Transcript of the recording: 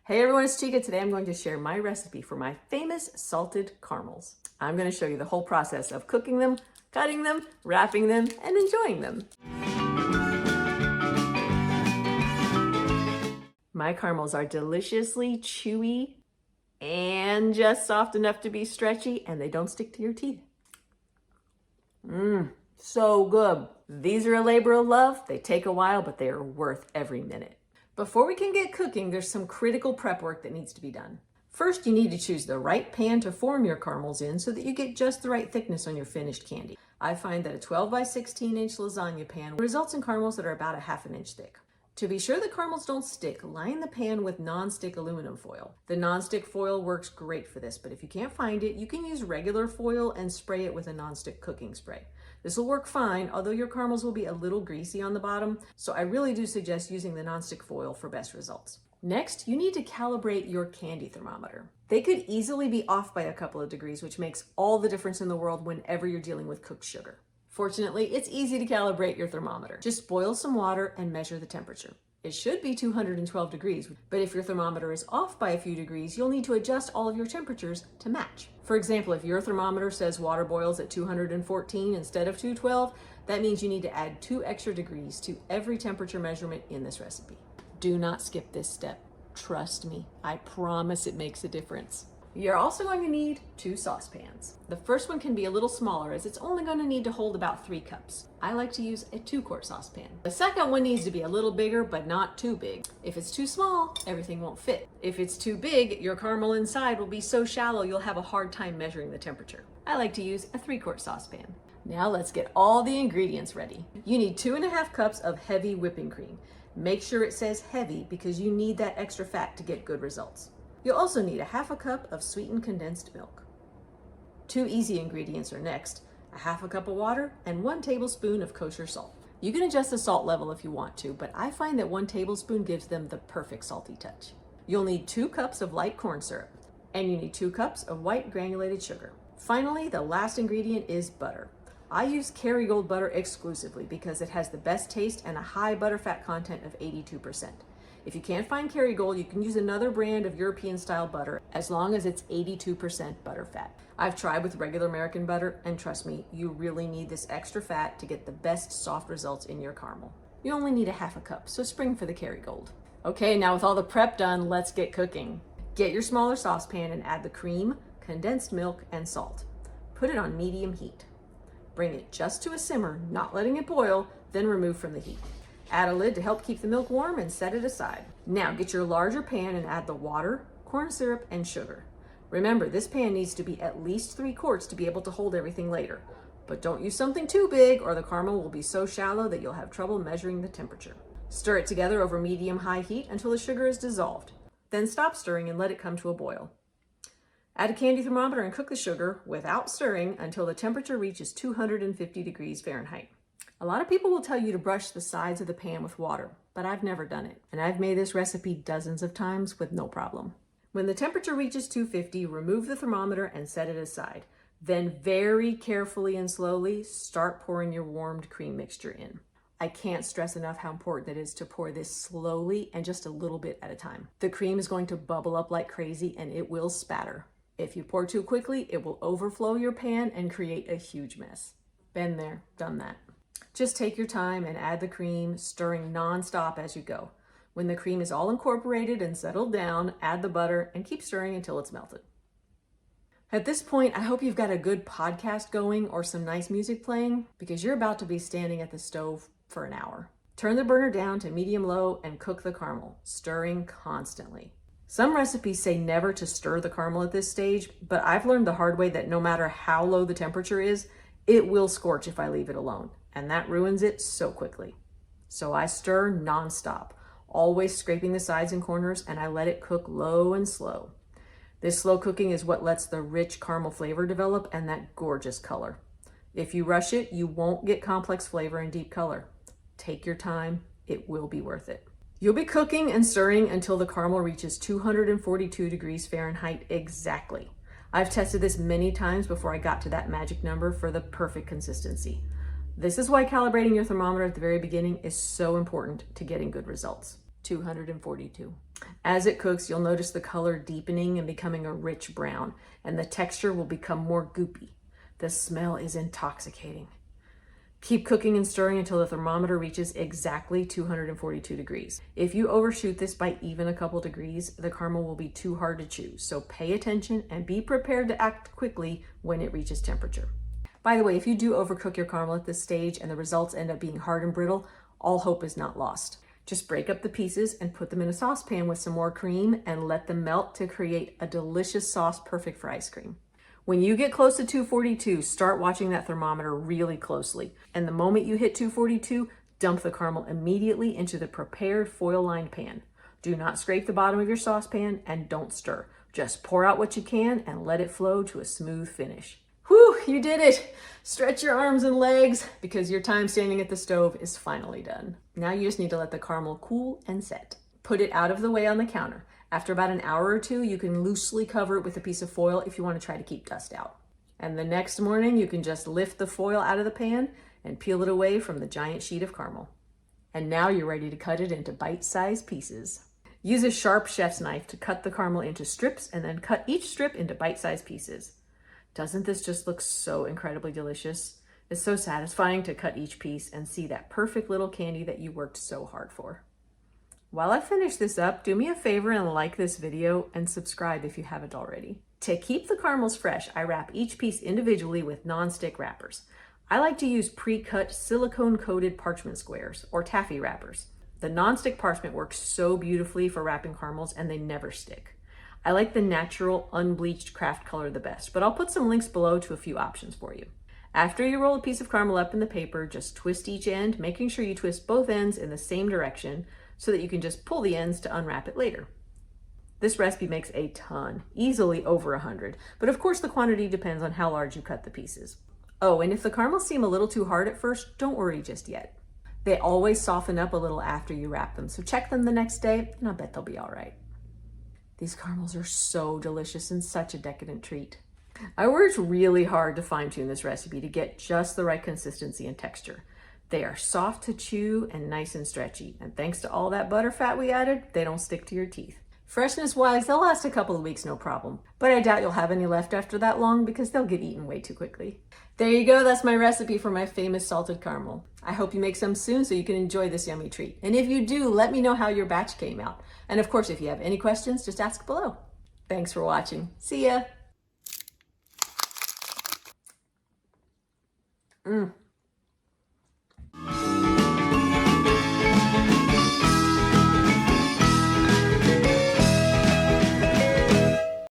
Hey everyone, it's Chica. Today I'm going to share my recipe for my famous salted caramels. I'm going to show you the whole process of cooking them, cutting them, wrapping them, and enjoying them. My caramels are deliciously chewy and just soft enough to be stretchy, and they don't stick to your teeth. So good. These are a labor of love. They take a while, but they are worth every minute. Before we can get cooking, there's some critical prep work that needs to be done. First, you need to choose the right pan to form your caramels in so that you get just the right thickness on your finished candy. I find that a 12 by 16 inch lasagna pan results in caramels that are about a ½ inch thick. To be sure the caramels don't stick, line the pan with non-stick aluminum foil. The non-stick foil works great for this, but if you can't find it, you can use regular foil and spray it with a non-stick cooking spray. This will work fine, although your caramels will be a little greasy on the bottom, so I really do suggest using the non-stick foil for best results. Next, you need to calibrate your candy thermometer. They could easily be off by a couple of degrees, which makes all the difference in the world whenever you're dealing with cooked sugar. Fortunately, it's easy to calibrate your thermometer. Just boil some water and measure the temperature. It should be 212 degrees, but if your thermometer is off by a few degrees, you'll need to adjust all of your temperatures to match. For example, if your thermometer says water boils at 214 instead of 212, that means you need to add 2 extra degrees to every temperature measurement in this recipe. Do not skip this step. Trust me, I promise it makes a difference. You're also going to need 2 saucepans. The first one can be a little smaller as it's only going to need to hold about 3 cups. I like to use a 2-quart saucepan. The second one needs to be a little bigger, but not too big. If it's too small, everything won't fit. If it's too big, your caramel inside will be so shallow you'll have a hard time measuring the temperature. I like to use a 3-quart saucepan. Now let's get all the ingredients ready. You need 2½ cups of heavy whipping cream. Make sure it says heavy because you need that extra fat to get good results. You'll also need a ½ cup of sweetened condensed milk. 2 easy ingredients are next, a ½ cup of water and 1 tablespoon of kosher salt. You can adjust the salt level if you want to, but I find that 1 tablespoon gives them the perfect salty touch. You'll need 2 cups of light corn syrup, and you need 2 cups of white granulated sugar. Finally, the last ingredient is butter. I use Kerrygold butter exclusively because it has the best taste and a high butterfat content of 82%. If you can't find Kerrygold, you can use another brand of European-style butter as long as it's 82% butterfat. I've tried with regular American butter, and trust me, you really need this extra fat to get the best soft results in your caramel. You only need a ½ cup, so spring for the Kerrygold. Okay, now with all the prep done, let's get cooking. Get your smaller saucepan and add the cream, condensed milk, and salt. Put it on medium heat. Bring it just to a simmer, not letting it boil, then remove from the heat. Add a lid to help keep the milk warm and set it aside. Now get your larger pan and add the water, corn syrup, and sugar. Remember, this pan needs to be at least 3 quarts to be able to hold everything later. But don't use something too big or the caramel will be so shallow that you'll have trouble measuring the temperature. Stir it together over medium-high heat until the sugar is dissolved. Then stop stirring and let it come to a boil. Add a candy thermometer and cook the sugar without stirring until the temperature reaches 250 degrees Fahrenheit. A lot of people will tell you to brush the sides of the pan with water, but I've never done it. And I've made this recipe dozens of times with no problem. When the temperature reaches 250, remove the thermometer and set it aside. Then very carefully and slowly start pouring your warmed cream mixture in. I can't stress enough how important it is to pour this slowly and just a little bit at a time. The cream is going to bubble up like crazy and it will spatter. If you pour too quickly, it will overflow your pan and create a huge mess. Been there, done that. Just take your time and add the cream, stirring non-stop as you go. When the cream is all incorporated and settled down, add the butter and keep stirring until it's melted. At this point, I hope you've got a good podcast going or some nice music playing because you're about to be standing at the stove for an hour. Turn the burner down to medium-low and cook the caramel, stirring constantly. Some recipes say never to stir the caramel at this stage, but I've learned the hard way that no matter how low the temperature is, it will scorch if I leave it alone, and that ruins it so quickly. So I stir non-stop, always scraping the sides and corners, and I let it cook low and slow. This slow cooking is what lets the rich caramel flavor develop and that gorgeous color. If you rush it, you won't get complex flavor and deep color. Take your time, it will be worth it. You'll be cooking and stirring until the caramel reaches 242 degrees Fahrenheit exactly. I've tested this many times before I got to that magic number for the perfect consistency. This is why calibrating your thermometer at the very beginning is so important to getting good results. 242. As it cooks, you'll notice the color deepening and becoming a rich brown, and the texture will become more goopy. The smell is intoxicating. Keep cooking and stirring until the thermometer reaches exactly 242 degrees. If you overshoot this by even a couple degrees, the caramel will be too hard to chew. So pay attention and be prepared to act quickly when it reaches temperature. By the way, if you do overcook your caramel at this stage and the results end up being hard and brittle, all hope is not lost. Just break up the pieces and put them in a saucepan with some more cream and let them melt to create a delicious sauce perfect for ice cream. When you get close to 242, start watching that thermometer really closely. And the moment you hit 242, dump the caramel immediately into the prepared foil-lined pan. Do not scrape the bottom of your saucepan and don't stir. Just pour out what you can and let it flow to a smooth finish. Whew, you did it! Stretch your arms and legs because your time standing at the stove is finally done. Now you just need to let the caramel cool and set. Put it out of the way on the counter. After about an hour or two, you can loosely cover it with a piece of foil if you want to try to keep dust out. And the next morning, you can just lift the foil out of the pan and peel it away from the giant sheet of caramel. And now you're ready to cut it into bite-sized pieces. Use a sharp chef's knife to cut the caramel into strips and then cut each strip into bite-sized pieces. Doesn't this just look so incredibly delicious? It's so satisfying to cut each piece and see that perfect little candy that you worked so hard for. While I finish this up, do me a favor and like this video and subscribe if you haven't already. To keep the caramels fresh, I wrap each piece individually with non-stick wrappers. I like to use pre-cut silicone-coated parchment squares or taffy wrappers. The non-stick parchment works so beautifully for wrapping caramels and they never stick. I like the natural, unbleached craft color the best, but I'll put some links below to a few options for you. After you roll a piece of caramel up in the paper, just twist each end, making sure you twist both ends in the same direction so that you can just pull the ends to unwrap it later. This recipe makes a ton, easily over 100, but of course the quantity depends on how large you cut the pieces. Oh, and if the caramels seem a little too hard at first, don't worry just yet. They always soften up a little after you wrap them, so check them the next day and I'll bet they'll be all right. These caramels are so delicious and such a decadent treat. I worked really hard to fine-tune this recipe to get just the right consistency and texture. They are soft to chew and nice and stretchy, and thanks to all that butter fat we added, they don't stick to your teeth. Freshness-wise, they'll last a couple of weeks, no problem, but I doubt you'll have any left after that long because they'll get eaten way too quickly. There you go, that's my recipe for my famous salted caramel. I hope you make some soon so you can enjoy this yummy treat. And if you do, let me know how your batch came out. And of course, if you have any questions, just ask below. Thanks for watching. See ya!